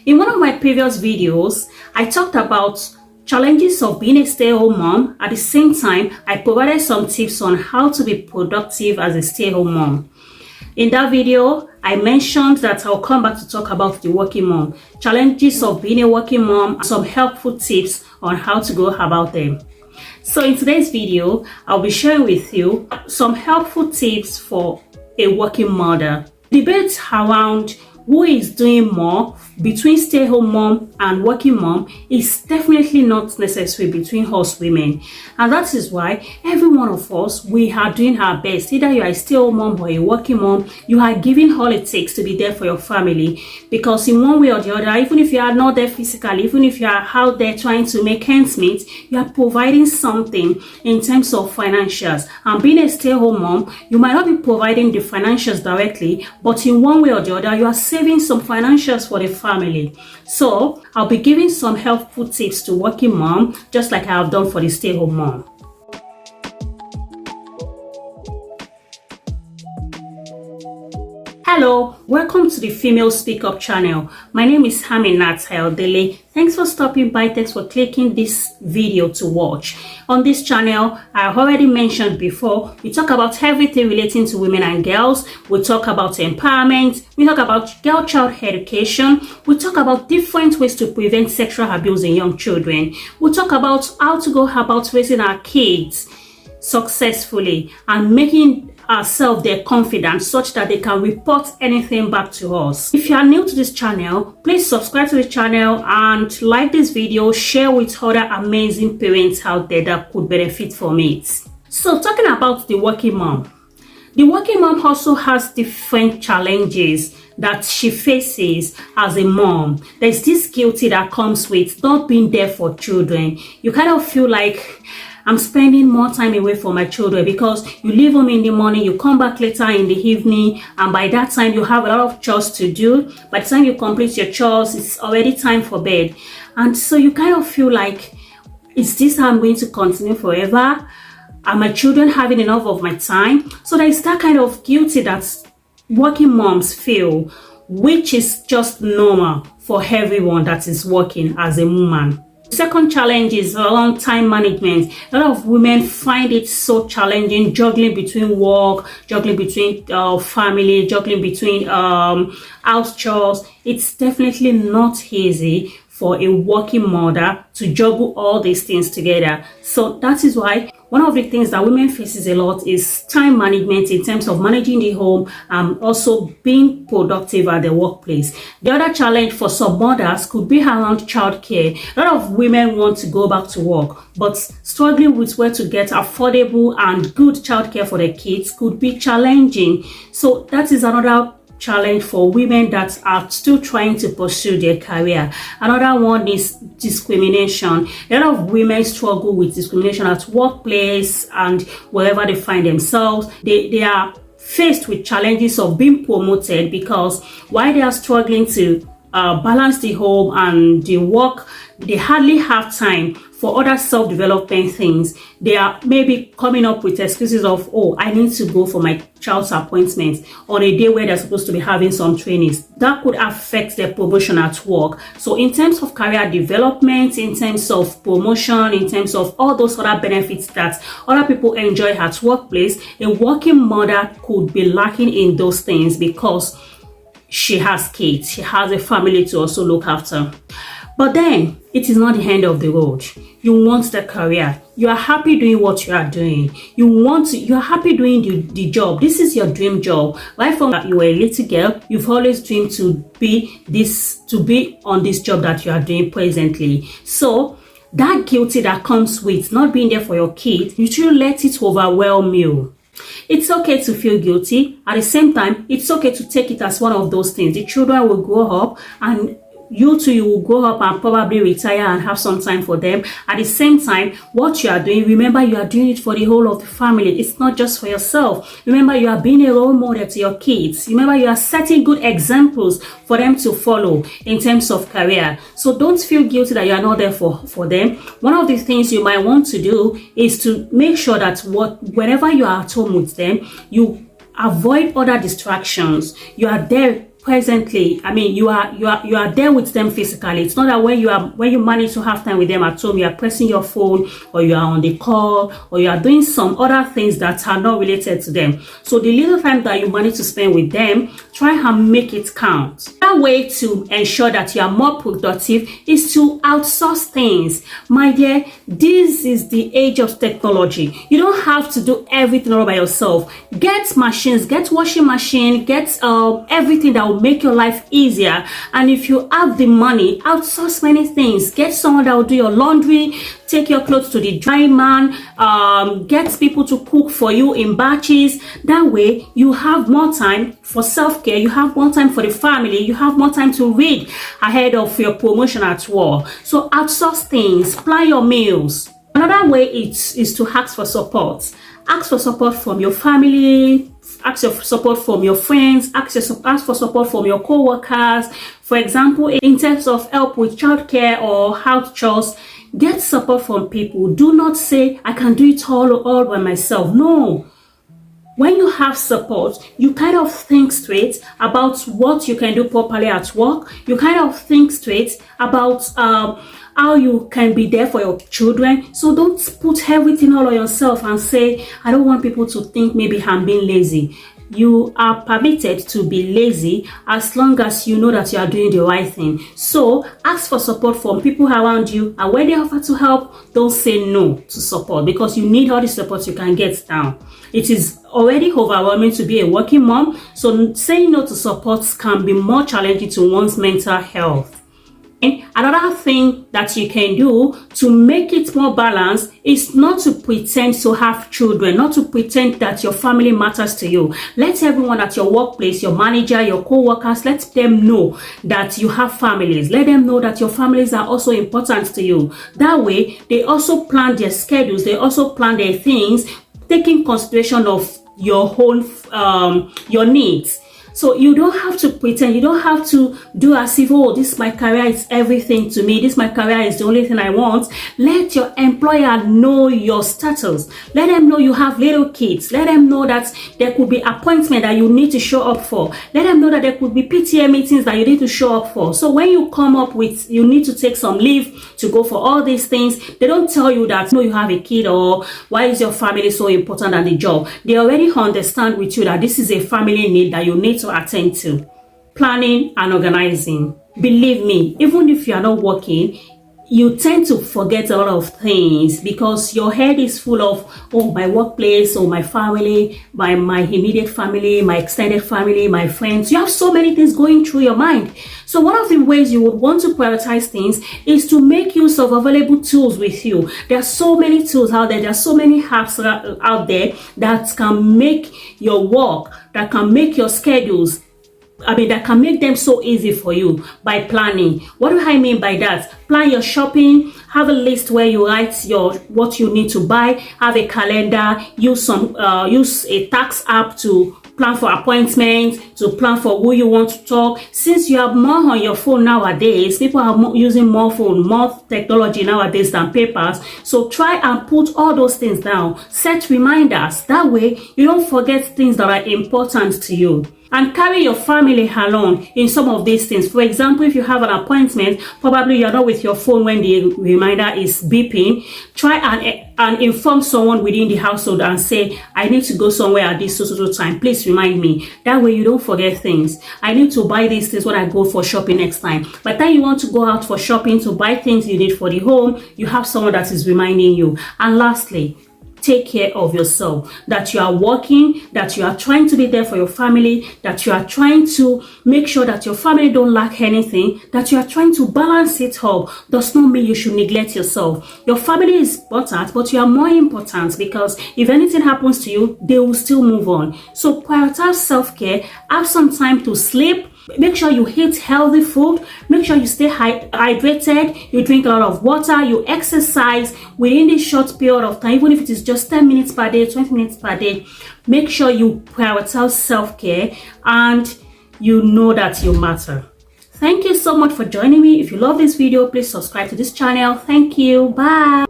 In one of my previous videos, I talked about challenges of being a stay-at-home mom. At the same time, I provided some tips on how to be productive as a stay-at-home mom. In that video, I mentioned that I'll come back to talk about the working mom, challenges of being a working mom, and some helpful tips on how to go about them. So in today's video, I'll be sharing with you some helpful tips for a working mother. Debates around who is doing more between stay-at-home mom and working mom is definitely not necessary between us women, and that is why every one of us, we are doing our best. Either you are a stay-at-home mom or a working mom, you are giving all it takes to be there for your family, because in one way or the other, even if you are not there physically, even if you are out there trying to make ends meet, you are providing something in terms of financials. And being a stay-at-home mom, you might not be providing the financials directly, but in one way or the other, you are saving some financials for the family. So I'll be giving some helpful tips to working mom, just like I have done for the stay-at-home mom. Hello, welcome to the Female Speak Up channel. My name is Aminat Ayodele. Thanks for stopping by. Thanks for clicking this video to watch. On this channel, I already mentioned before, we talk about everything relating to women and girls. We talk about empowerment. We talk about girl-child education. We talk about different ways to prevent sexual abuse in young children. We talk about how to go about raising our kids successfully and making ourselves their confidence such that they can report anything back to us. If you are new to this channel, please subscribe to the channel and like this video, share with other amazing parents out there that could benefit from it. So talking about the working mom also has different challenges that she faces as a mom. There's this guilty that comes with not being there for children. You kind of feel like, I'm spending more time away from my children, because you leave home in the morning, you come back later in the evening, and by that time you have a lot of chores to do. By the time you complete your chores, it's already time for bed. And so you kind of feel like, is this how I'm going to continue forever? Are my children having enough of my time? So there is that kind of guilty that working moms feel, which is just normal for everyone that is working as a woman. Second challenge is around time management. A lot of women find it so challenging, juggling between work, juggling between family, juggling between house chores. It's definitely not easy for a working mother to juggle all these things together. So that is why one of the things that women faces a lot is time management in terms of managing the home and also being productive at the workplace. The other challenge for some mothers could be around childcare. A lot of women want to go back to work, but struggling with where to get affordable and good childcare for their kids could be challenging. So that is another challenge for women that are still trying to pursue their career. Another one is discrimination. A lot of women struggle with discrimination at workplace and wherever they find themselves. They are faced with challenges of being promoted, because while they are struggling to balance the home and the work, they hardly have time for other self-development things. They are maybe coming up with excuses of, oh, I need to go for my child's appointment on a day where they're supposed to be having some trainings. That could affect their promotion at work. So in terms of career development, in terms of promotion, in terms of all those other benefits that other people enjoy at workplace, a working mother could be lacking in those things because she has kids, she has a family to also look after. But then it is not the end of the road. You want the career. You are happy doing what you are doing. You are happy doing the job. This is your dream job. Right from you were a little girl, you've always dreamed to be on this job that you are doing presently. So that guilty that comes with not being there for your kids, you should let it overwhelm you. It's okay to feel guilty. At the same time, it's okay to take it as one of those things. The children will grow up and you too, you will grow up and probably retire and have some time for them. At the same time, what you are doing, remember you are doing it for the whole of the family. It's not just for yourself. Remember you are being a role model to your kids. Remember you are setting good examples for them to follow in terms of career. So don't feel guilty that you are not there for them. One of the things you might want to do is to make sure that whenever you are at home with them, you avoid other distractions. You are there presently, I mean, you are there with them physically. It's not that when you manage to have time with them at home, you are pressing your phone, or you are on the call, or you are doing some other things that are not related to them. So the little time that you manage to spend with them, try and make it count. That way to ensure that you are more productive is to outsource things. My dear, this is the age of technology. You don't have to do everything all by yourself. Get machines, get washing machine, get everything that will make your life easier. And if you have the money, outsource many things. Get someone that will do your laundry, take your clothes to the dry man, get people to cook for you in batches. That way you have more time for self-care, you have more time for the family, you have more time to read ahead of your promotion at work. So outsource things, plan your meals. Another way is to ask for support. Ask for support from your family, ask for support from your friends, ask for support from your co-workers. For example, in terms of help with childcare or house chores, get support from people. Do not say, I can do it all by myself. No. When you have support, you kind of think straight about what you can do properly at work. You kind of think straight about how you can be there for your children. So don't put everything all on yourself and say, I don't want people to think maybe I'm being lazy. You are permitted to be lazy as long as you know that you are doing the right thing. So ask for support from people around you, and when they offer to help, don't say no to support, because you need all the support you can get now. It is already overwhelming to be a working mom, so saying no to support can be more challenging to one's mental health. Another thing that you can do to make it more balanced is not to pretend to have children, not to pretend that your family matters to you. Let everyone at your workplace, your manager, your co-workers, let them know that you have families. Let them know that your families are also important to you. That way, they also plan their schedules, they also plan their things, taking consideration of your own, your needs. So you don't have to pretend, you don't have to do as if, oh, this my career is everything to me, this my career is the only thing I want. Let your employer know your status. Let them know you have little kids. Let them know that there could be appointment that you need to show up for. Let them know that there could be PTA meetings that you need to show up for. So when you come up with, you need to take some leave to go for all these things, they don't tell you that, no, you have a kid, or why is your family so important than the job. They already understand with you that this is a family need that you need to attend to. Planning and organizing. Believe me, even if you are not working, you tend to forget a lot of things because your head is full of, oh, my workplace, or my family, my immediate family, my extended family, my friends. You have so many things going through your mind. So one of the ways you would want to prioritize things is to make use of available tools with you. There are so many tools out there. There are so many apps out there that can make your work, that can make your schedules, that can make them so easy for you by planning. What do I mean by that? Plan your shopping, have a list where you write what you need to buy, have a calendar, use a tax app to plan for appointments, to plan for who you want to talk. Since you have more on your phone nowadays, people are using more technology nowadays than papers. So try and put all those things down. Set reminders. That way you don't forget things that are important to you. And carry your family along in some of these things. For example, if you have an appointment, probably you're not with your phone when the reminder is beeping. Try and inform someone within the household and say, I need to go somewhere at this so time. Please remind me. That way you don't forget things. I need to buy these things when I go for shopping next time. By the time you want to go out for shopping to buy things you need for the home, you have someone that is reminding you. And lastly, take care of yourself, that you are working, that you are trying to be there for your family, that you are trying to make sure that your family don't lack anything, that you are trying to balance it up, does not mean you should neglect yourself. Your family is important, but you are more important, because if anything happens to you, they will still move on. So prioritize self-care, have some time to sleep. Make sure you eat healthy food. Make sure you stay hydrated. You drink a lot of water. You exercise within this short period of time, even if it is just 10 minutes per day, 20 minutes per day. Make sure you prioritize self-care, and you know that you matter. Thank you so much for joining me. If you love this video, please subscribe to this channel. Thank you. Bye.